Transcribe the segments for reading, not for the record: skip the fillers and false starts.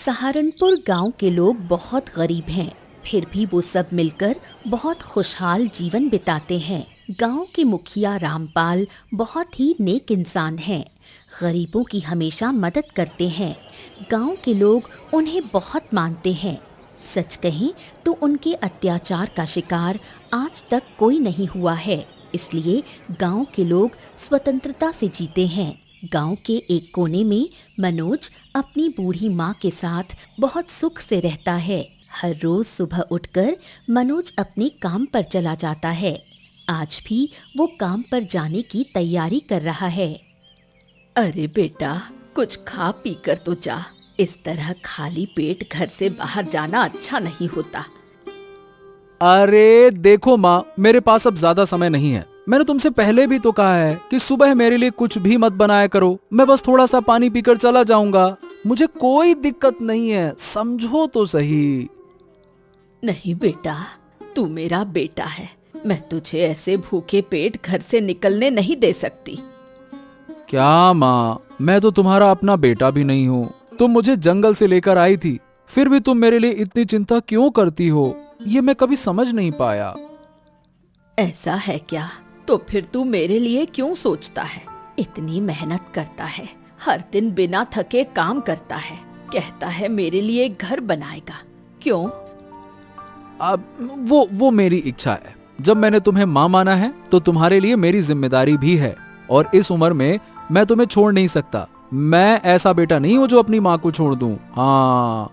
सहारनपुर गांव के लोग बहुत गरीब हैं, फिर भी वो सब मिलकर बहुत खुशहाल जीवन बिताते हैं। गांव के मुखिया रामपाल बहुत ही नेक इंसान हैं। गरीबों की हमेशा मदद करते हैं। गांव के लोग उन्हें बहुत मानते हैं। सच कहें तो उनके अत्याचार का शिकार आज तक कोई नहीं हुआ है, इसलिए गांव के लोग स्वतंत्रता से जीते हैं। गांव के एक कोने में मनोज अपनी बूढ़ी माँ के साथ बहुत सुख से रहता है। हर रोज सुबह उठकर मनोज अपने काम पर चला जाता है। आज भी वो काम पर जाने की तैयारी कर रहा है। अरे बेटा, कुछ खा पी कर तो जा। इस तरह खाली पेट घर से बाहर जाना अच्छा नहीं होता। अरे देखो माँ, मेरे पास अब ज्यादा समय नहीं है। मैंने तुमसे पहले भी तो कहा है कि सुबह मेरे लिए कुछ भी मत बनाया करो। मैं बस थोड़ा सा पानी पीकर चला जाऊंगा। मुझे कोई दिक्कत नहीं है, समझो तो सही। नहीं बेटा, तू मेरा बेटा है। मैं तुझे ऐसे भूखे पेट घर से निकलने नहीं दे सकती। क्या माँ, मैं तो तुम्हारा अपना बेटा भी नहीं हूँ। तुम मुझे जंगल से लेकर आई थी, फिर भी तुम मेरे लिए इतनी चिंता क्यों करती हो, ये मैं कभी समझ नहीं पाया। ऐसा है क्या? तो फिर तू मेरे लिए क्यों सोचता है? इतनी मेहनत करता है, हर दिन बिना थके काम करता है, कहता है मेरे लिए घर बनाएगा। क्यों? अब वो मेरी इच्छा है। जब मैंने तुम्हें माँ माना है तो तुम्हारे लिए मेरी जिम्मेदारी भी है, और इस उम्र में मैं तुम्हें छोड़ नहीं सकता। मैं ऐसा बेटा नहीं हूँ जो अपनी माँ को छोड़ दूं। हाँ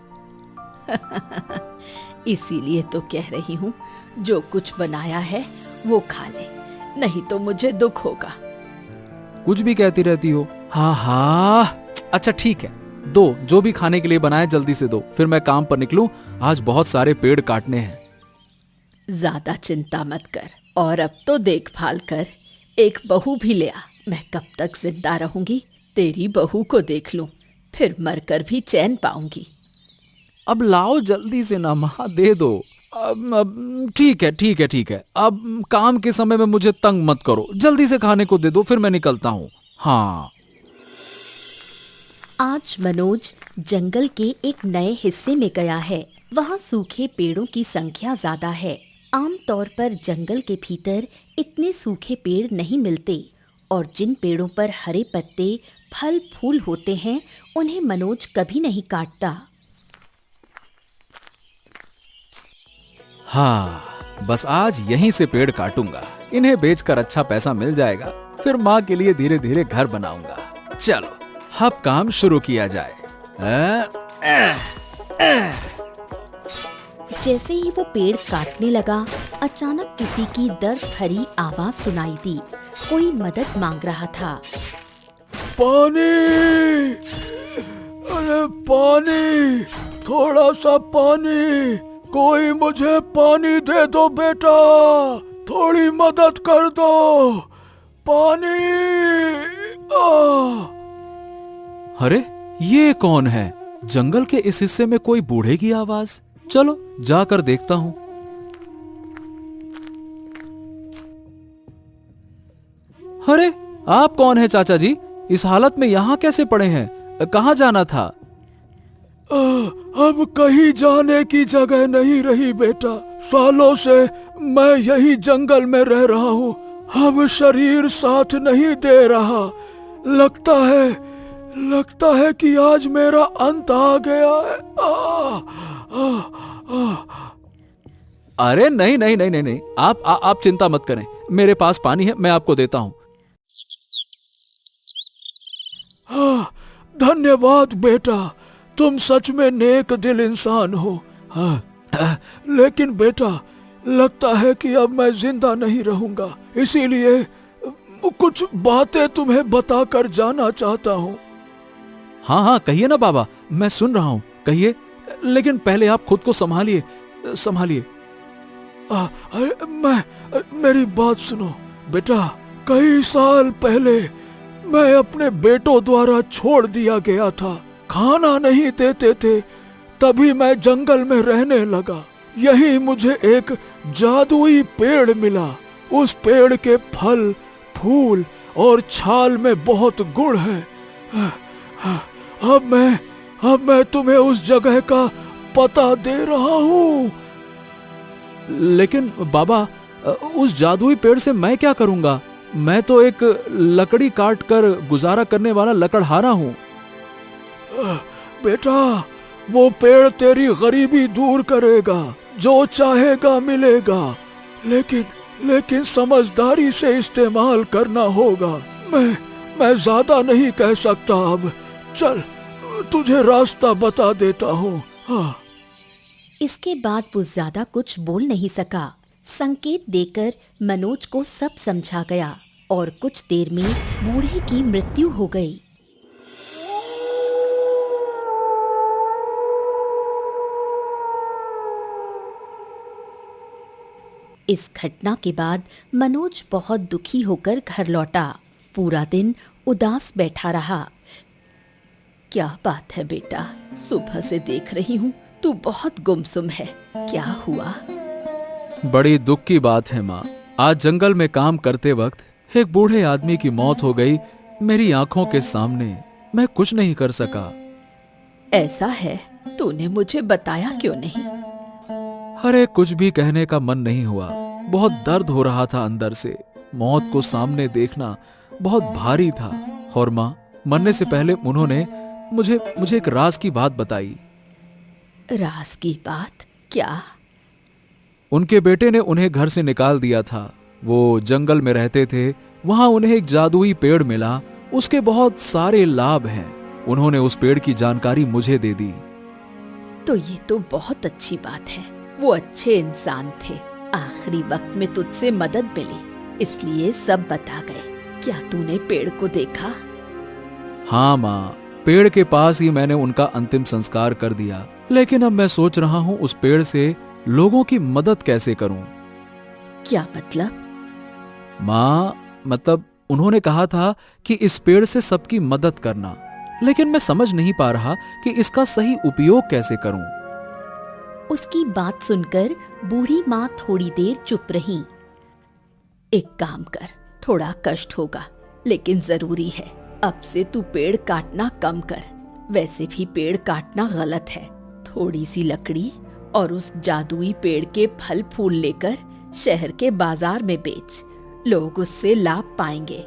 इसीलिए तो कह रही हूँ, जो कुछ बनाया है वो खा ले, नहीं तो मुझे दुख होगा। कुछ भी कहती रहती हो। हाँ हाँ, अच्छा ठीक है, दो, जो भी खाने के लिए बनाए जल्दी से दो, फिर मैं काम पर निकलूं। आज बहुत सारे पेड़ काटने हैं। ज्यादा चिंता मत कर, और अब तो देखभाल कर। एक बहू भी ले आ। मैं कब तक जिंदा रहूंगी तेरी बहू को देख लूं, फिर मरकर भी चैन पाऊंगी। अब लाओ जल्दी से ना माँ, दे दो। अब ठीक है ठीक है ठीक है, अब काम के समय में मुझे तंग मत करो। जल्दी से खाने को दे दो, फिर मैं निकलता हूँ। हाँ। आज मनोज जंगल के एक नए हिस्से में गया है। वहाँ सूखे पेड़ों की संख्या ज्यादा है। आमतौर पर जंगल के भीतर इतने सूखे पेड़ नहीं मिलते, और जिन पेड़ों पर हरे पत्ते, फल फूल होते हैं, उन्हें मनोज कभी नहीं काटता। हाँ, बस आज यहीं से पेड़ काटूंगा। इन्हें बेचकर अच्छा पैसा मिल जाएगा, फिर माँ के लिए धीरे धीरे घर बनाऊंगा। चलो, अब काम शुरू किया जाए। जैसे ही वो पेड़ काटने लगा, अचानक किसी की दर्द भरी आवाज सुनाई दी। कोई मदद मांग रहा था। पानी, अरे पानी, थोड़ा सा पानी, कोई मुझे पानी दे दो बेटा, थोड़ी मदद कर दो, पानी। अरे ये कौन है? जंगल के इस हिस्से में कोई बूढ़े की आवाज। चलो जाकर देखता हूँ। अरे आप कौन है चाचा जी? इस हालत में यहाँ कैसे पड़े हैं? कहाँ जाना था? अब कहीं जाने की जगह नहीं रही बेटा। सालों से मैं यही जंगल में रह रहा हूँ। अब शरीर साथ नहीं दे रहा। लगता है कि आज मेरा अंत आ गया है। अरे नहीं नहीं नहीं नहीं नहीं, आप चिंता मत करें। मेरे पास पानी है, मैं आपको देता हूँ। धन्यवाद बेटा, तुम सच में नेक दिल इंसान हो। लेकिन बेटा, लगता है कि अब मैं जिंदा नहीं रहूंगा, इसीलिए कुछ बातें तुम्हें बताकर जाना चाहता हूँ। हाँ हाँ, कहिए ना बाबा, मैं सुन रहा हूँ, कहिए। लेकिन पहले आप खुद को संभालिए। मेरी बात सुनो बेटा। कई साल पहले मैं अपने बेटों द्वारा छोड़ दिया गया था। खाना नहीं देते थे, तभी मैं जंगल में रहने लगा। यहीं मुझे एक जादुई पेड़ मिला। उस पेड़ के फल, फूल और छाल में बहुत गुण है। अब मैं अब मैं तुम्हें उस जगह का पता दे रहा हूँ। लेकिन बाबा, उस जादुई पेड़ से मैं क्या करूंगा? मैं तो एक लकड़ी काट कर गुजारा करने वाला लकड़हारा हूँ। बेटा, वो पेड़ तेरी गरीबी दूर करेगा, जो चाहेगा मिलेगा, लेकिन समझदारी से इस्तेमाल करना होगा। मैं ज्यादा नहीं कह सकता अब। चल, तुझे रास्ता बता देता हूँ। हाँ। इसके बाद वो ज्यादा कुछ बोल नहीं सका। संकेत देकर मनोज को सब समझा गया और कुछ देर में बूढ़े की मृत्यु हो गई। इस घटना के बाद मनोज बहुत दुखी होकर घर लौटा। पूरा दिन उदास बैठा रहा। क्या बात है बेटा, सुबह से देख रही हूँ तू बहुत गुमसुम है। क्या हुआ? बड़ी दुख की बात है माँ। आज जंगल में काम करते वक्त एक बूढ़े आदमी की मौत हो गई मेरी आंखों के सामने। मैं कुछ नहीं कर सका। ऐसा है? तूने मुझे बताया क्यों नहीं? अरे कुछ भी कहने का मन नहीं हुआ। बहुत दर्द हो रहा था अंदर से। मौत को सामने देखना बहुत भारी था। और माँ, मरने से पहले उन्होंने मुझे एक राज की बात बताई। राज की बात? क्या? उनके बेटे ने उन्हें घर से निकाल दिया था। वो जंगल में रहते थे। वहां उन्हें एक जादुई पेड़ मिला। उसके बहुत सारे लाभ हैं। उन्होंने उस पेड़ की जानकारी मुझे दे दी। तो ये तो बहुत अच्छी बात है। वो अच्छे इंसान थे। आखिरी वक्त में तुझसे मदद मिली, इसलिए सब बता गए। क्या तूने पेड़ को देखा? हाँ माँ, पेड़ के पास ही मैंने उनका अंतिम संस्कार कर दिया। लेकिन अब मैं सोच रहा हूँ उस पेड़ से लोगों की मदद कैसे करूं। क्या मतलब? माँ, मतलब उन्होंने कहा था कि इस पेड़ से सबकी मदद करना। लेकिन मैं समझ नहीं पा रहा कि इसका सही उपयोग कैसे करूं। उसकी बात सुनकर बूढ़ी माँ थोड़ी देर चुप रही। एक काम कर, थोड़ा कष्ट होगा लेकिन जरूरी है। अब से तू पेड़ काटना कम कर। वैसे भी पेड़ काटना गलत है। थोड़ी सी लकड़ी और उस जादुई पेड़ के फल फूल लेकर शहर के बाजार में बेच। लोग उससे लाभ पाएंगे।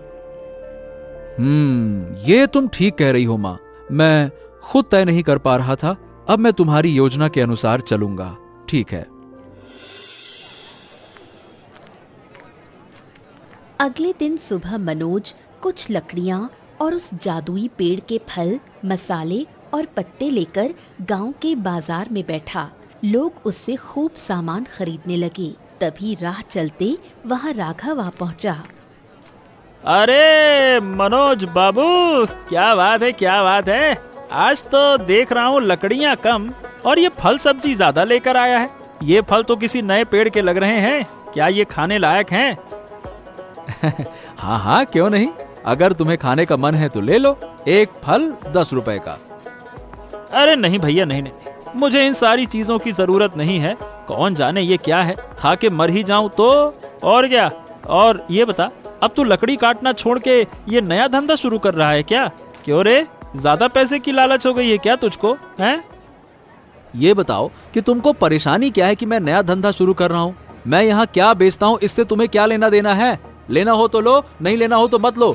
ये तुम ठीक कह रही हो माँ। मैं खुद तय नहीं कर पा रहा था। अब मैं तुम्हारी योजना के अनुसार चलूंगा। ठीक है। अगले दिन सुबह मनोज कुछ लकड़ियां और उस जादुई पेड़ के फल, मसाले और पत्ते लेकर गांव के बाजार में बैठा। लोग उससे खूब सामान खरीदने लगे। तभी राह चलते वहां राघव आ पहुंचा। अरे मनोज बाबू, क्या बात है, क्या बात है। आज तो देख रहा हूँ लकड़ियाँ कम और ये फल सब्जी ज्यादा लेकर आया है। ये फल तो किसी नए पेड़ के लग रहे हैं। क्या ये खाने लायक हैं? हाँ हाँ, क्यों नहीं। अगर तुम्हें खाने का मन है तो ले लो। एक फल 10 रुपए का। अरे नहीं भैया, नहीं, मुझे इन सारी चीजों की जरूरत नहीं है। कौन जाने ये क्या है, खा के मर ही जाऊं तो। और क्या। और ये बता, अब तू लकड़ी काटना छोड़ के ये नया धंधा शुरू कर रहा है क्या? क्यों रे, ज्यादा पैसे की लालच हो गई है क्या तुझको? हैं? ये बताओ कि तुमको परेशानी क्या है कि मैं नया धंधा शुरू कर रहा हूँ। मैं यहाँ क्या बेचता हूँ, इससे तुम्हें क्या लेना देना है? लेना हो तो लो, नहीं लेना हो तो मत लो।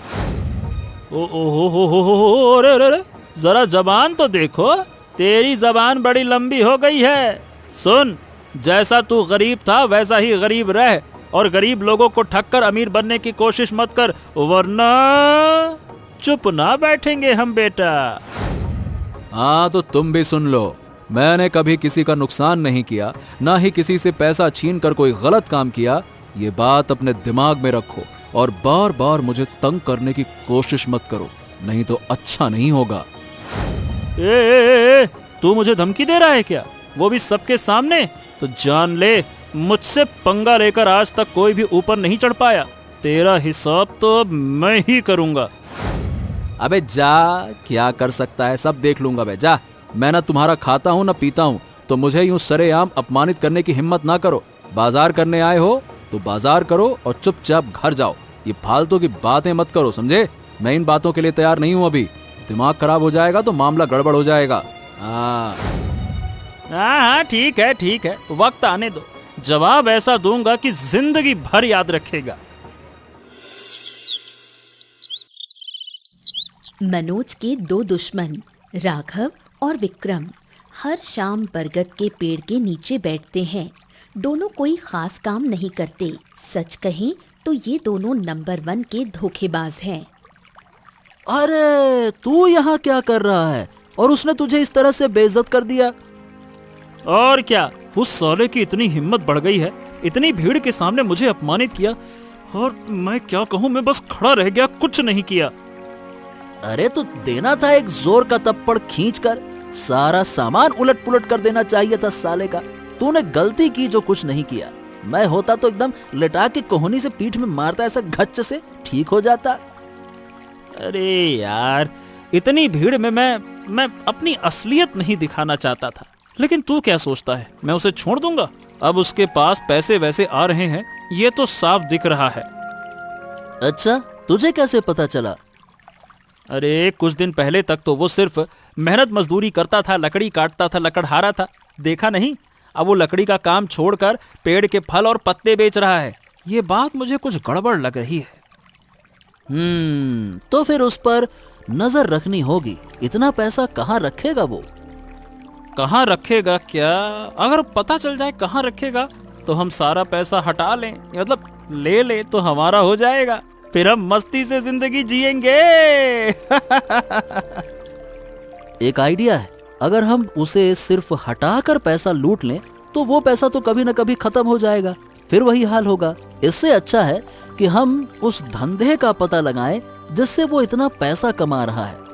ओ, अरे, जरा जबान तो देखो। तेरी जबान बड़ी लंबी हो गई है। सुन, जैसा तू गरीब था वैसा ही गरीब रह और गरीब लोगों को ठक्कर अमीर बनने की कोशिश मत कर, वरना चुप ना बैठेंगे हम बेटा। हाँ तो तुम भी सुन लो। मैंने कभी किसी का नुकसान नहीं किया, ना ही किसी से पैसा छीन कर कोई गलत काम किया। ये बात अपने दिमाग में रखो और बार बार मुझे तंग करने की कोशिश मत करो, नहीं तो अच्छा नहीं होगा। तू मुझे धमकी दे रहा है क्या? वो भी सबके सामने? तो जान ले, मुझसे पंगा लेकर आज तक कोई भी ऊपर नहीं चढ़ पाया। तेरा हिसाब तो अब मैं ही करूंगा। अबे जा, क्या कर सकता है सब देख लूंगा। बे जा, मैं ना तुम्हारा खाता हूँ ना पीता हूँ, तो मुझे यूं सरेआम अपमानित करने की हिम्मत ना करो। बाजार करने आए हो तो बाजार करो और चुपचाप घर जाओ। ये फालतू की बातें मत करो, समझे? मैं इन बातों के लिए तैयार नहीं हूं। अभी दिमाग खराब हो जाएगा तो मामला गड़बड़ हो जाएगा। हाँ हाँ, ठीक है, वक्त आने दो। जवाब ऐसा दूंगा कि जिंदगी भर याद रखेगा। मनोज के दो दुश्मन राघव और विक्रम हर शाम बरगद के पेड़ के नीचे बैठते हैं। दोनों कोई खास काम नहीं करते। सच कहें तो ये दोनों नंबर 1 के धोखेबाज हैं। अरे तू यहाँ क्या कर रहा है? और उसने तुझे इस तरह से बेइज्जत कर दिया? और क्या, उस साले की इतनी हिम्मत बढ़ गई है, इतनी भीड़ के सामने मुझे अपमानित किया। और मैं क्या कहूँ, मैं बस खड़ा रह गया, कुछ नहीं किया। अरे तो देना था एक जोर का थप्पड़ खींचकर, सारा सामान उलट पुलट कर देना चाहिए था साले का। तूने गलती की जो कुछ नहीं किया। मैं होता तो एकदम लिटा के कोहनी से पीठ में मारता, ऐसा गच्च से ठीक हो जाता। अरे यार, इतनी भीड़ में मैं अपनी असलियत नहीं दिखाना चाहता था। लेकिन तू क्या सोचता है, मैं उसे छोड़ दूंगा? अब उसके पास पैसे वैसे आ रहे हैं, ये तो साफ दिख रहा है। अच्छा, तुझे कैसे पता चला? अरे कुछ दिन पहले तक तो वो सिर्फ मेहनत मजदूरी करता था, लकड़ी काटता था, लकड़हारा था, देखा नहीं? अब वो लकड़ी का काम छोड़कर पेड़ के फल और पत्ते बेच रहा है। ये बात मुझे कुछ गड़बड़ लग रही है। तो फिर उस पर नजर रखनी होगी। इतना पैसा कहाँ रखेगा वो? कहाँ रखेगा क्या? अगर पता चल जाए कहाँ रखेगा तो हम सारा पैसा हटा लें, मतलब ले ले तो हमारा हो जाएगा। फिर हम मस्ती से जिंदगी जिएंगे। एक आइडिया है, अगर हम उसे सिर्फ हटाकर पैसा लूट लें तो वो पैसा तो कभी न कभी खत्म हो जाएगा, फिर वही हाल होगा। इससे अच्छा है कि हम उस धंधे का पता लगाएं जिससे वो इतना पैसा कमा रहा है।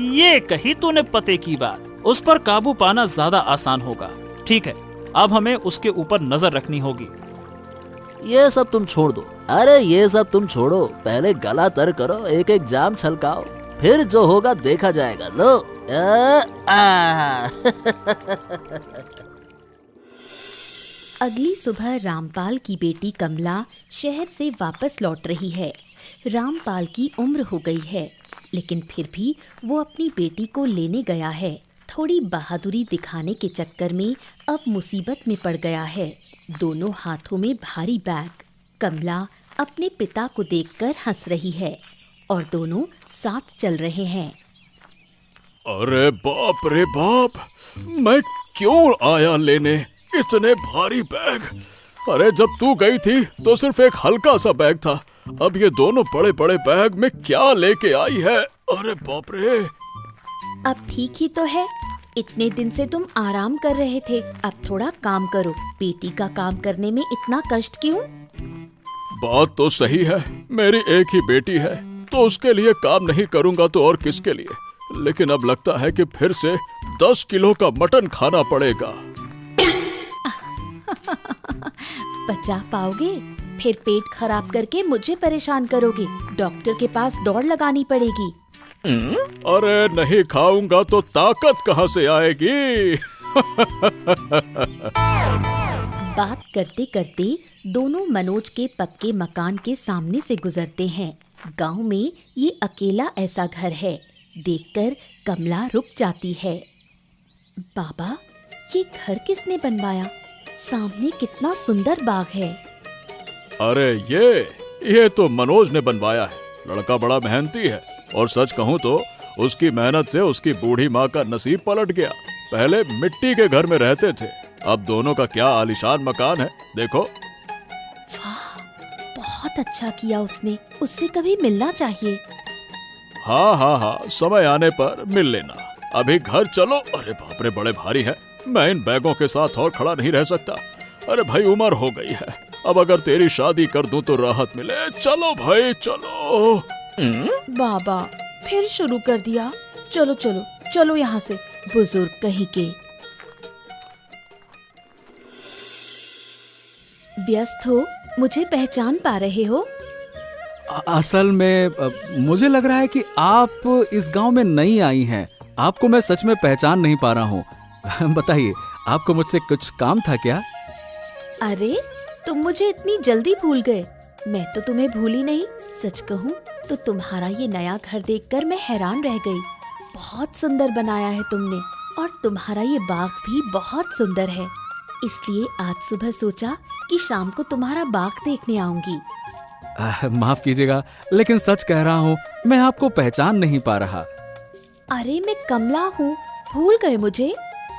ये कही तूने पते की बात। उस पर काबू पाना ज्यादा आसान होगा। ठीक है, अब हमें उसके ऊपर नजर रखनी होगी। ये सब तुम छोड़ दो। अरे ये सब तुम छोड़ो, पहले गला तर करो, एक एक जाम छलकाओ, फिर जो होगा देखा जाएगा। लो अगली सुबह रामपाल की बेटी कमला शहर से वापस लौट रही है। रामपाल की उम्र हो गई है, लेकिन फिर भी वो अपनी बेटी को लेने गया है। थोड़ी बहादुरी दिखाने के चक्कर में अब मुसीबत में पड़ गया है। दोनों हाथों में भारी बैग। कमला अपने पिता को देखकर हंस रही है और दोनों साथ चल रहे हैं। अरे बाप रे बाप, मैं क्यों आया लेने इतने भारी बैग? अरे जब तू गई थी तो सिर्फ एक हल्का सा बैग था, अब ये दोनों बड़े बड़े बैग में क्या लेके आई है? अरे बाप रे। अब ठीक ही तो है, इतने दिन से तुम आराम कर रहे थे, अब थोड़ा काम करो। बेटी का काम करने में इतना कष्ट क्यों? बात तो सही है, मेरी एक ही बेटी है तो उसके लिए काम नहीं करूंगा तो और किसके लिए? लेकिन अब लगता है कि फिर से 10 किलो का मटन खाना पड़ेगा। बचा पाओगे? फिर पेट खराब करके मुझे परेशान करोगे, डॉक्टर के पास दौड़ लगानी पड़ेगी। अरे नहीं खाऊंगा तो ताकत कहाँ से आएगी? बात करते करते दोनों मनोज के पक्के मकान के सामने से गुजरते हैं। गांव में ये अकेला ऐसा घर है। देखकर कमला रुक जाती है। बाबा, ये घर किसने बनवाया? सामने कितना सुंदर बाग है। अरे ये तो मनोज ने बनवाया है। लड़का बड़ा मेहनती है और सच कहूँ तो उसकी मेहनत से उसकी बूढ़ी माँ का नसीब पलट गया। पहले मिट्टी के घर में रहते थे, अब दोनों का क्या आलीशान मकान है, देखो। वाह, बहुत अच्छा किया उसने, उससे कभी मिलना चाहिए। हाँ, समय आने पर मिल लेना। अभी घर चलो। अरे बाप रे, बड़े भारी है, मैं इन बैगों के साथ और खड़ा नहीं रह सकता। अरे भाई, उम्र हो गई है, अब अगर तेरी शादी कर दूं तो राहत मिले। चलो भाई चलो। बाबा फिर शुरू कर दिया। चलो चलो चलो यहाँ से, बुजुर्ग कहीं के। व्यस्त हो, मुझे पहचान पा रहे हो? असल में मुझे लग रहा है कि आप इस गांव में नई आई हैं। आपको मैं सच में पहचान नहीं पा रहा हूँ। बताइए, आपको मुझसे कुछ काम था क्या? अरे, तुम मुझे इतनी जल्दी भूल गए। मैं तो तुम्हें भूली नहीं। सच कहूँ तो तुम्हारा ये नया घर देखकर मैं हैरान रह गई। बहुत सुंदर बनाया है तुमने, और तुम्हारा ये बाग भी बहुत सुंदर है। इसलिए आज सुबह सोचा कि शाम को तुम्हारा बाग देखने आऊंगी। माफ कीजिएगा, लेकिन सच कह रहा हूँ, मैं आपको पहचान नहीं पा रहा। अरे मैं कमला हूँ, भूल गए मुझे?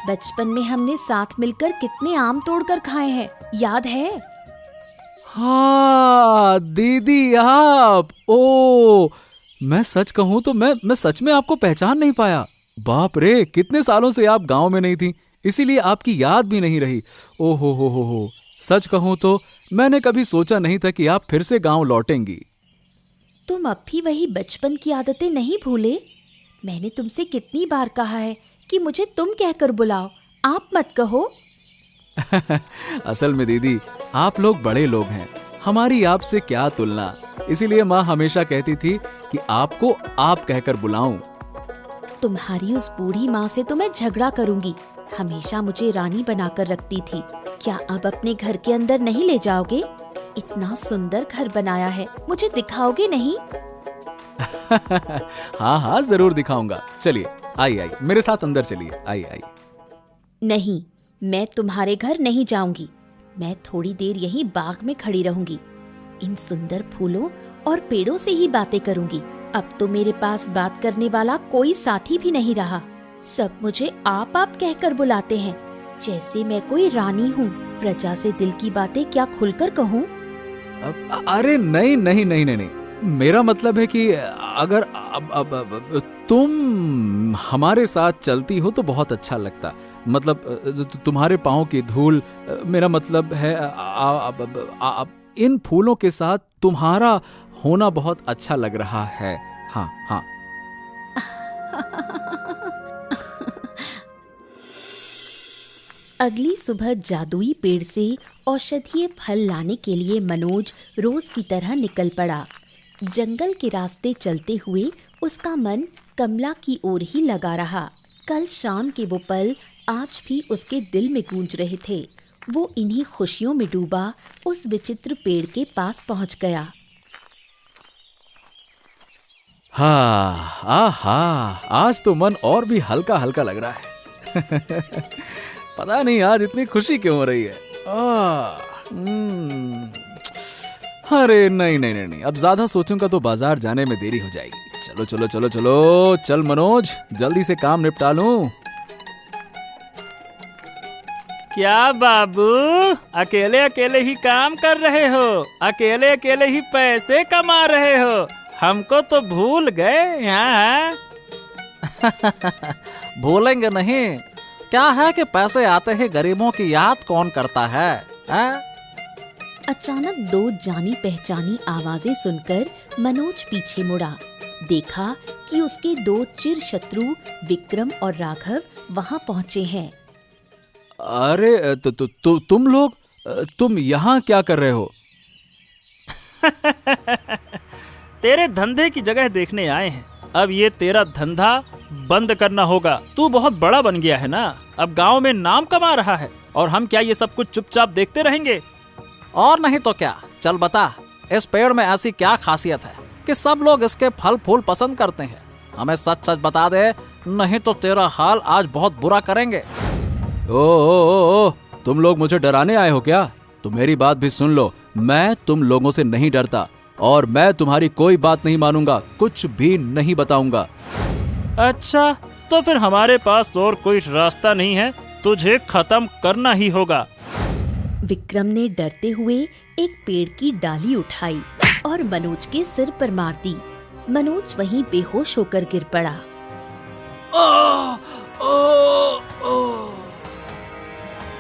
बचपन में हमने साथ मिलकर कितने आम तोड़कर खाए हैं, याद है? हाँ दीदी आप। ओ, मैं सच कहूँ तो मैं सच में आपको पहचान नहीं पाया। बाप रे, कितने सालों से आप गांव में नहीं थी, इसीलिए आपकी याद भी नहीं रही। ओ हो। सच कहूँ तो मैंने कभी सोचा नहीं था कि आप फिर से गांव लौटेंगी। तुम अब भी वही बचपन की आदतें नहीं भूले? मैंने तुमसे कितनी बार कहा है कि मुझे तुम कहकर बुलाओ, आप मत कहो। असल में दीदी, आप लोग बड़े लोग हैं, हमारी आपसे क्या तुलना। इसीलिए माँ हमेशा कहती थी कि आपको आप कहकर बुलाऊं। तुम्हारी उस बूढ़ी माँ से तो मैं झगड़ा करूंगी, हमेशा मुझे रानी बनाकर रखती थी। क्या अब अपने घर के अंदर नहीं ले जाओगे? इतना सुंदर घर बनाया है, मुझे दिखाओगे नहीं? हाँ जरूर दिखाऊंगा। चलिए आइए, मेरे साथ अंदर चलिए। आइए। नहीं, मैं तुम्हारे घर नहीं जाऊंगी। मैं थोड़ी देर यहीं बाग में खड़ी रहूंगी, इन सुंदर फूलों और पेड़ों से ही बातें करूंगी। अब तो मेरे पास बात करने वाला कोई साथी भी नहीं रहा। सब मुझे आप कहकर बुलाते हैं, जैसे मैं कोई रानी हूँ। प्रजा से दिल की बातें क्या खुलकर कहूँ? अरे नहीं, मेरा मतलब है कि अगर तुम हमारे साथ चलती हो तो बहुत अच्छा लगता। मतलब तुम्हारे पाँव की धूल, मेरा मतलब है इन फूलों के साथ तुम्हारा होना बहुत अच्छा लग रहा है। हाँ। अगली सुबह जादुई पेड़ से औषधीय फल लाने के लिए मनोज रोज की तरह निकल पड़ा। जंगल के रास्ते चलते हुए उसका मन कमला की ओर ही लगा रहा। कल शाम के वो पल आज भी उसके दिल में गूंज रहे थे। वो इन्हीं खुशियों में डूबा उस विचित्र पेड़ के पास पहुंच गया। आज तो मन और भी हल्का हल्का लग रहा है। पता नहीं आज इतनी खुशी क्यों हो रही है। अरे नहीं, अब ज्यादा सोचूंगा तो बाजार जाने में देरी हो जाएगी। चल मनोज, जल्दी से काम निपटा लूं। क्या बाबू, अकेले ही काम कर रहे हो? अकेले ही पैसे कमा रहे हो? हमको तो भूल गए यहाँ। भूलेंगे नहीं, क्या है कि पैसे आते ही गरीबों की याद कौन करता है? अचानक दो जानी पहचानी आवाजें सुनकर मनोज पीछे मुड़ा। देखा कि उसके दो चिर शत्रु विक्रम और राघव वहां पहुंचे हैं। अरे तुम लोग, तुम यहाँ क्या कर रहे हो? तेरे धंधे की जगह देखने आए हैं। अब ये तेरा धंधा बंद करना होगा। तू बहुत बड़ा बन गया है ना, अब गांव में नाम कमा रहा है, और हम क्या ये सब कुछ चुपचाप देखते रहेंगे? और नहीं तो क्या। चल बता, इस पेड़ में ऐसी क्या खासियत है कि सब लोग इसके फल फूल पसंद करते हैं? हमें सच बता दे, नहीं तो तेरा हाल आज बहुत बुरा करेंगे। ओ, तुम लोग मुझे डराने आए हो क्या? तो मेरी बात भी सुन लो, मैं तुम लोगों से नहीं डरता, और मैं तुम्हारी कोई बात नहीं मानूंगा, कुछ भी नहीं बताऊंगा। अच्छा, तो फिर हमारे पास और कोई रास्ता नहीं है, तुझे खत्म करना ही होगा। विक्रम ने डरते हुए एक पेड़ की डाली उठाई और मनोज के सिर पर मार दी। मनोज वहीं बेहोश होकर गिर पड़ा।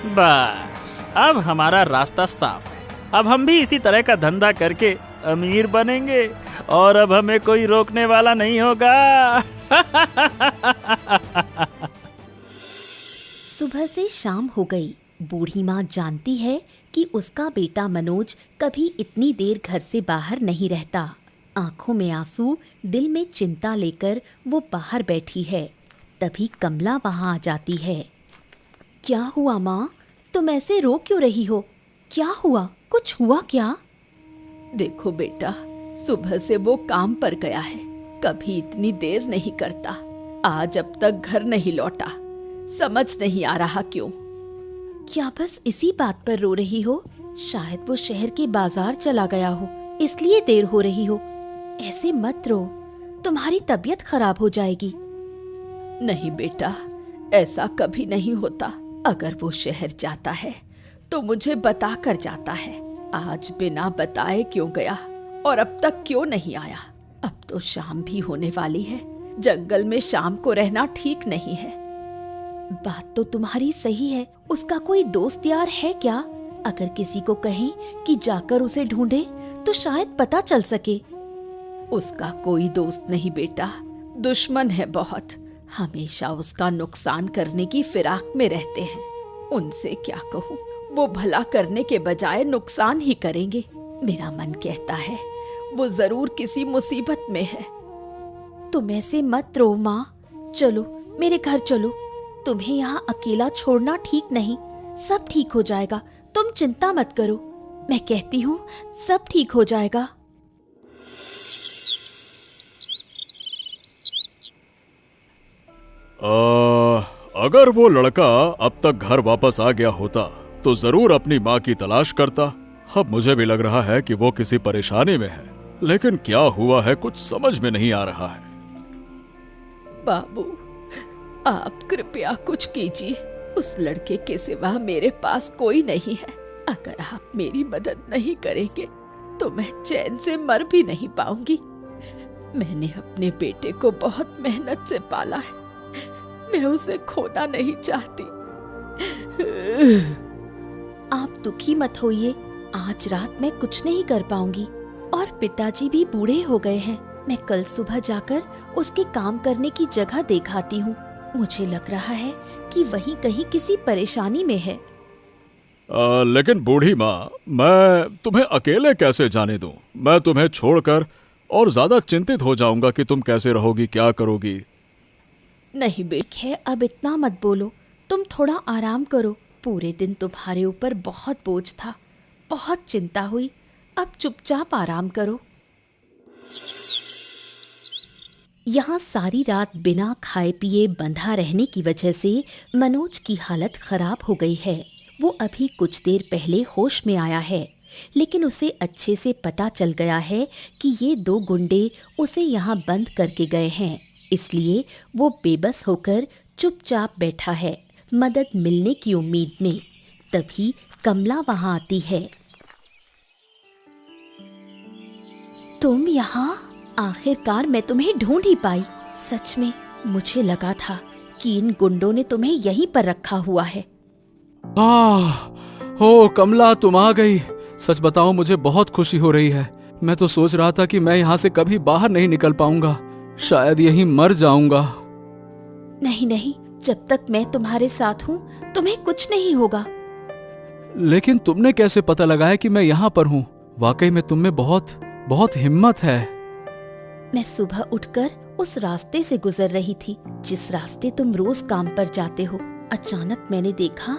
बस, अब हमारा रास्ता साफ है। अब हम भी इसी तरह का धंधा करके अमीर बनेंगे, और अब हमें कोई रोकने वाला नहीं होगा। सुबह से शाम हो गई। बूढ़ी माँ जानती है कि उसका बेटा मनोज कभी इतनी देर घर से बाहर नहीं रहता। आंखों में आंसू, दिल में चिंता लेकर वो बाहर बैठी है। तभी कमला वहाँ आ जाती है। क्या हुआ माँ, तुम ऐसे रो क्यों रही हो? क्या हुआ, कुछ हुआ क्या? देखो बेटा, सुबह से वो काम पर गया है, कभी इतनी देर नहीं करता। आज अब तक घर नहीं लौटा। समझ नहीं आ रहा क्यों। क्या बस इसी बात पर रो रही हो? शायद वो शहर के बाजार चला गया हो, इसलिए देर हो रही हो। ऐसे मत रो, तुम्हारी तबीयत खराब हो जाएगी। नहीं बेटा, ऐसा कभी नहीं होता। अगर वो शहर जाता है तो मुझे बता कर जाता है। आज बिना बताए क्यों गया और अब तक क्यों नहीं आया? अब तो शाम भी होने वाली है। जंगल में शाम को रहना ठीक नहीं है। बात तो तुम्हारी सही है। उसका कोई दोस्त यार है क्या? अगर किसी को कहें कि जाकर उसे ढूंढे तो शायद पता चल सके। उसका कोई दोस्त नहीं बेटा, दुश्मन है बहुत। हमेशा उसका नुकसान करने की फिराक में रहते हैं। उनसे क्या कहूँ, वो भला करने के बजाय नुकसान ही करेंगे। मेरा मन कहता है वो जरूर किसी मुसीबत में है। तुम ऐसे मत रो माँ, चलो मेरे घर चलो। तुम्हें यहाँ अकेला छोड़ना ठीक नहीं। सब ठीक हो जाएगा, तुम चिंता मत करो। मैं कहती हूँ सब ठीक हो जाएगा। अगर वो लड़का अब तक घर वापस आ गया होता तो जरूर अपनी माँ की तलाश करता। अब मुझे भी लग रहा है कि वो किसी परेशानी में है, लेकिन क्या हुआ है कुछ समझ में नहीं आ रहा है। बाबू, आप कृपया कुछ कीजिए। उस लड़के के सिवा मेरे पास कोई नहीं है। अगर आप मेरी मदद नहीं करेंगे तो मैं चैन से मर भी नहीं पाऊंगी। मैंने अपने बेटे को बहुत मेहनत से पाला है। मैं उसे खोना नहीं चाहती। आप दुखी मत होइए। आज रात मैं कुछ नहीं कर पाऊंगी और पिताजी भी बूढ़े हो गए हैं। मैं कल सुबह जाकर उसके काम करने की जगह दिखाती हूँ। मुझे लग रहा है कि वही कहीं किसी परेशानी में है। लेकिन बूढ़ी माँ, मैं तुम्हें अकेले कैसे जाने दूं? मैं तुम्हें छोड़कर और ज्यादा चिंतित हो जाऊंगा कि तुम कैसे रहोगी, क्या करोगी। नहीं बेटे, अब इतना मत बोलो। तुम थोड़ा आराम करो। पूरे दिन तुम्हारे ऊपर बहुत बोझ था, बहुत चिंता हुई। अब चुपचाप आराम करो। यहाँ सारी रात बिना खाए पिए बंधा रहने की वजह से मनोज की हालत खराब हो गई है। वो अभी कुछ देर पहले होश में आया है, लेकिन उसे अच्छे से पता चल गया है कि ये दो गुंडे उसे यहाँ बंद करके गए हैं। इसलिए वो बेबस होकर चुपचाप बैठा है, मदद मिलने की उम्मीद में। तभी कमला वहाँ आती है। तुम यहाँ? आखिरकार मैं तुम्हें ढूंढ ही पाई। सच में मुझे लगा था कि इन गुंडों ने तुम्हें यहीं पर रखा हुआ है। ओ कमला, तुम आ गई। सच बताओ, मुझे बहुत खुशी हो रही है। मैं तो सोच रहा था कि मैं यहाँ से कभी बाहर नहीं निकल पाऊंगा, शायद यहीं मर जाऊंगा। नहीं नहीं, जब तक मैं तुम्हारे साथ हूँ तुम्हें कुछ नहीं होगा। लेकिन तुमने कैसे पता लगाया कि मैं यहाँ पर हूँ? वाकई में तुम में बहुत बहुत हिम्मत है। मैं सुबह उठकर उस रास्ते से गुजर रही थी जिस रास्ते तुम रोज काम पर जाते हो। अचानक मैंने देखा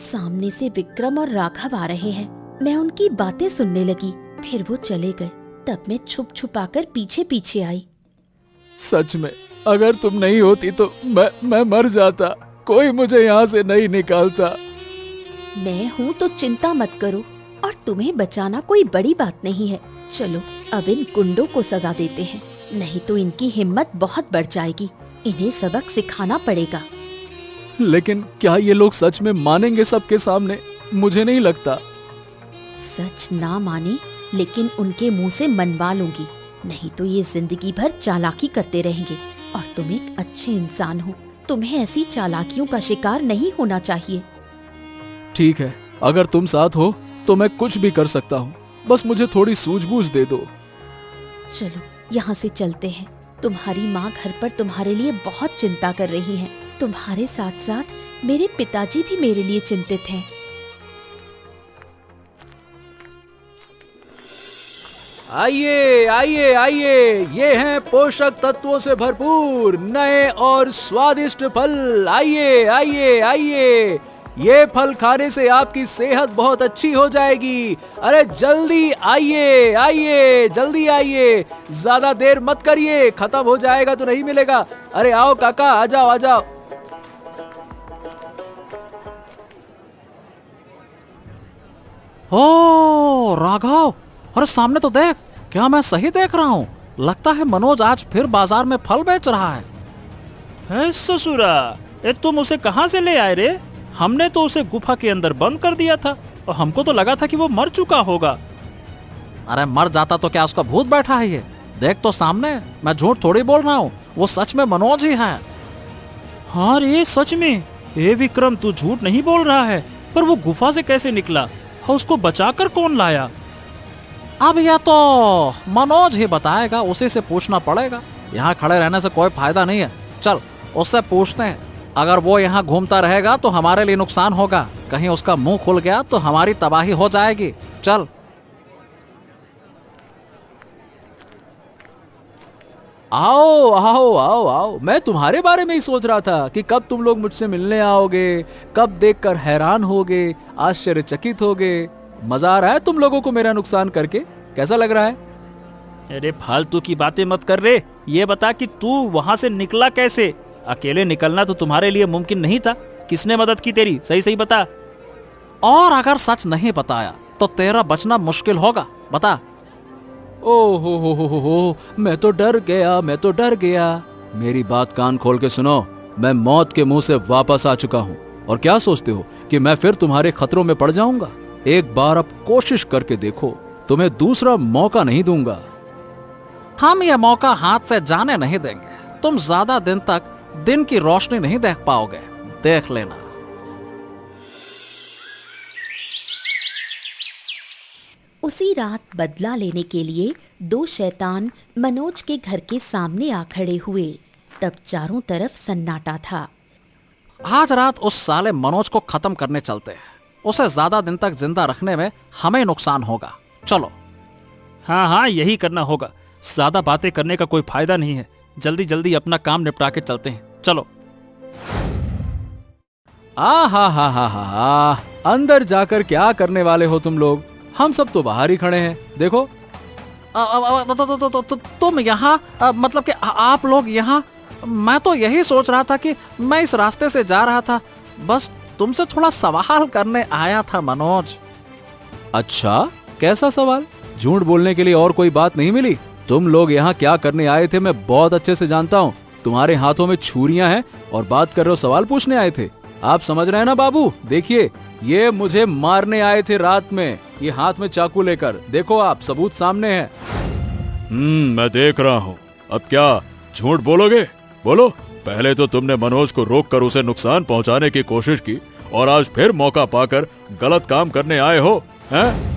सामने से विक्रम और राघव आ रहे हैं। मैं उनकी बातें सुनने लगी, फिर वो चले गए। तब मैं छुप छुपाकर पीछे पीछे आई। सच में अगर तुम नहीं होती तो मैं मर जाता। कोई मुझे यहाँ से नहीं निकालता। मैं हूँ तो चिंता मत करो, और तुम्हें बचाना कोई बड़ी बात नहीं है। चलो अब इन गुंडों को सजा देते हैं, नहीं तो इनकी हिम्मत बहुत बढ़ जाएगी। इन्हें सबक सिखाना पड़ेगा। लेकिन क्या ये लोग सच में मानेंगे सबके सामने? मुझे नहीं लगता। सच ना माने, लेकिन उनके मुंह से मनवा लूंगी, नहीं तो ये जिंदगी भर चालाकी करते रहेंगे। और तुम एक अच्छे इंसान हो, तुम्हें ऐसी चालाकियों का शिकार नहीं होना चाहिए। ठीक है, अगर तुम साथ हो तो मैं कुछ भी कर सकता हूँ। बस मुझे थोड़ी सूझबूझ दे दो। चलो यहाँ से चलते हैं। तुम्हारी माँ घर पर तुम्हारे लिए बहुत चिंता कर रही हैं। तुम्हारे साथ साथ मेरे पिताजी भी मेरे लिए चिंतित हैं। आइए आइए आइए, ये हैं पोषक तत्वों से भरपूर नए और स्वादिष्ट फल। आइए आइए आइए, ये फल खाने से आपकी सेहत बहुत अच्छी हो जाएगी। अरे जल्दी आइए, आइए, जल्दी आइए, ज्यादा देर मत करिए, खत्म हो जाएगा तो नहीं मिलेगा। अरे आओ काका, आ जाओ, आ जाओ। ओ राघव, अरे सामने तो देख, क्या मैं सही देख रहा हूँ? लगता है मनोज आज फिर बाजार में फल बेच रहा है। ससुरा, तुम उसे कहाँ से ले आए रे? हमने तो उसे गुफा के अंदर बंद कर दिया था और हमको तो लगा था कि वो मर चुका होगा। अरे मर जाता तो क्या उसका भूत बैठा है? ये देख तो सामने, मैं झूठ थोड़ी बोल रहा हूँ, वो सच में मनोज ही है। हाँ रे, सच में। विक्रम, तू झूठ नहीं बोल रहा है। पर वो गुफा से कैसे निकला और उसको बचाकर कौन लाया? अब यह तो मनोज ही बताएगा, उसी से पूछना पड़ेगा। यहाँ खड़े रहने से कोई फायदा नहीं है, चल उससे पूछते हैं। अगर वो यहाँ घूमता रहेगा तो हमारे लिए नुकसान होगा, कहीं उसका मुंह खुल गया तो हमारी तबाही हो जाएगी। चल। आओ आओ आओ आओ, मैं तुम्हारे बारे में ही सोच रहा था कि कब तुम लोग मुझसे मिलने आओगे, कब देखकर हैरान होगे, आश्चर्यचकित होगे। मजा आ रहा है तुम लोगों को मेरा नुकसान करके? कैसा लग रहा है? अरे फालतू की बातें मत कर रे। ये बता कि तू वहां से निकला कैसे? अकेले निकलना तो तुम्हारे लिए मुमकिन नहीं था। किसने मदद की तेरी? सही सही बता। और अगर सच नहीं बताया तो तेरा बचना मुश्किल होगा, बता। ओ हो, मैं तो डर गया, मैं तो डर गया। मेरी बात कान खोल के सुनो, मैं मौत के मुंह से वापस आ चुका हूँ। और क्या सोचते हो कि मैं फिर तुम्हारे खतरों में पड़ जाऊंगा? एक बार अब कोशिश करके देखो, तुम्हें दूसरा मौका नहीं दूंगा। हम यह मौका हाथ से जाने नहीं देंगे। तुम ज्यादा दिन तक दिन की रोशनी नहीं देख पाओगे, देख लेना। उसी रात बदला लेने के लिए दो शैतान मनोज के घर के सामने आ खड़े हुए। तब चारों तरफ सन्नाटा था। आज रात उस साले मनोज को खत्म करने चलते हैं। उसे ज्यादा दिन तक जिंदा रखने में हमें नुकसान होगा। चलो। हाँ हाँ, यही करना होगा। ज्यादा बातें करने का कोई फायदा नहीं है। जल्दी जल्दी अपना काम निपटा के चलते हैं, चलो। हा, अंदर जाकर क्या करने वाले हो तुम लोग? हम सब तो बाहर ही खड़े हैं, देखो। तुम यहाँ, मतलब कि आप लोग यहाँ? मैं तो यही सोच रहा था कि मैं इस रास्ते से जा रहा था, बस तुमसे थोड़ा सवाल करने आया था मनोज। अच्छा, कैसा सवाल? झूठ बोलने के लिए और कोई बात नहीं मिली? तुम लोग यहाँ क्या करने आए थे मैं बहुत अच्छे से जानता हूँ। तुम्हारे हाथों में छुरियां हैं और बात कर रहे हो सवाल पूछने आए थे। आप समझ रहे हैं ना बाबू? देखिए, ये मुझे मारने आए थे रात में, ये हाथ में चाकू लेकर। देखो आप, सबूत सामने है। मैं देख रहा हूँ। अब क्या झूठ बोलोगे? बोलो। पहले तो तुमने मनोज को रोककर उसे नुकसान पहुंचाने की कोशिश की और आज फिर मौका पाकर गलत काम करने आए हो, हैं?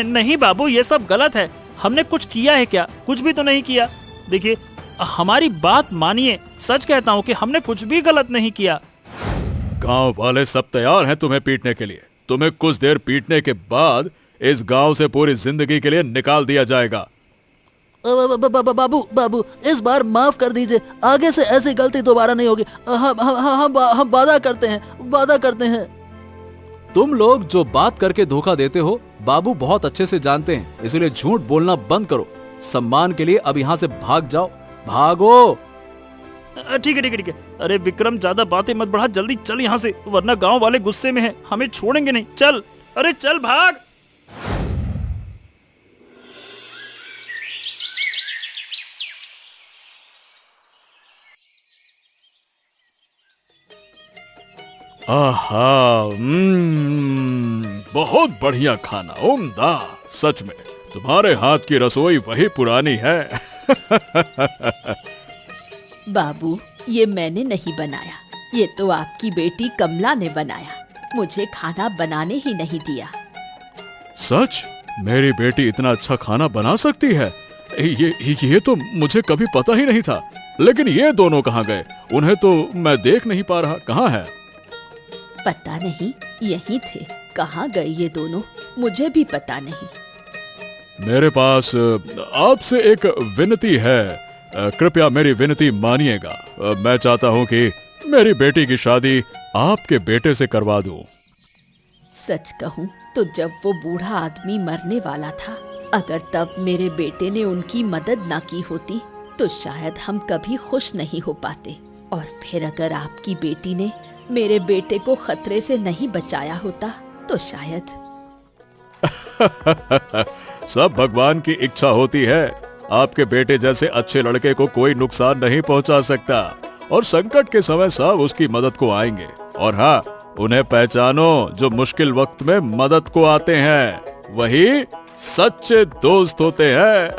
नहीं बाबू, ये सब गलत है। हमने कुछ किया है क्या? कुछ भी तो नहीं किया। देखिए, हमारी बात मानिए, सच कहता हूँ कि हमने कुछ भी गलत नहीं किया। गांव वाले सब तैयार हैं तुम्हें पीटने के लिए। तुम्हें कुछ देर पीटने के बाद इस गांव से पूरी जिंदगी के लिए निकाल दिया जाएगा। बाबू, इस बार माफ कर दीजिए। आगे से ऐसी गलती दोबारा नहीं होगी। हम वादा करते हैं। तुम लोग जो बात करके धोखा देते हो, बाबू बहुत अच्छे से जानते हैं, इसलिए झूठ बोलना बंद करो। सम्मान के लिए अब यहाँ से भाग जाओ, भागो। ठीक है। अरे विक्रम, ज्यादा बातें मत बढ़ा, जल्दी चल यहाँ से, वरना गांव वाले गुस्से में हैं, हमें छोड़ेंगे नहीं। चल, अरे चल, भाग। आहा, बहुत बढ़िया खाना, उम्दा। सच में तुम्हारे हाथ की रसोई वही पुरानी है। बाबू, ये मैंने नहीं बनाया, ये तो आपकी बेटी कमला ने बनाया। मुझे खाना बनाने ही नहीं दिया। सच? मेरी बेटी इतना अच्छा खाना बना सकती है? ये तो मुझे कभी पता ही नहीं था। लेकिन ये दोनों कहाँ गए? उन्हें तो मैं देख नहीं पा रहा। कहाँ है? पता नहीं, यहीं थे। कहाँ गए ये दोनों, मुझे भी पता नहीं। मेरे पास आपसे एक विनती है। कृपया मेरी विनती मानिएगा। मैं चाहता हूँ कि मेरी बेटी की शादी आपके बेटे से करवा दूं। सच कहूं तो जब वो बूढ़ा आदमी मरने वाला था, अगर तब मेरे बेटे ने उनकी मदद ना की होती तो शायद हम कभी खुश नहीं हो पाते। और फिर अगर आपकी बेटी ने मेरे बेटे को खतरे से नहीं बचाया होता तो शायद। सब भगवान की इच्छा होती है। आपके बेटे जैसे अच्छे लड़के को कोई नुकसान नहीं पहुंचा सकता, और संकट के समय सब उसकी मदद को आएंगे। और हाँ, उन्हें पहचानो जो मुश्किल वक्त में मदद को आते हैं, वही सच्चे दोस्त होते हैं।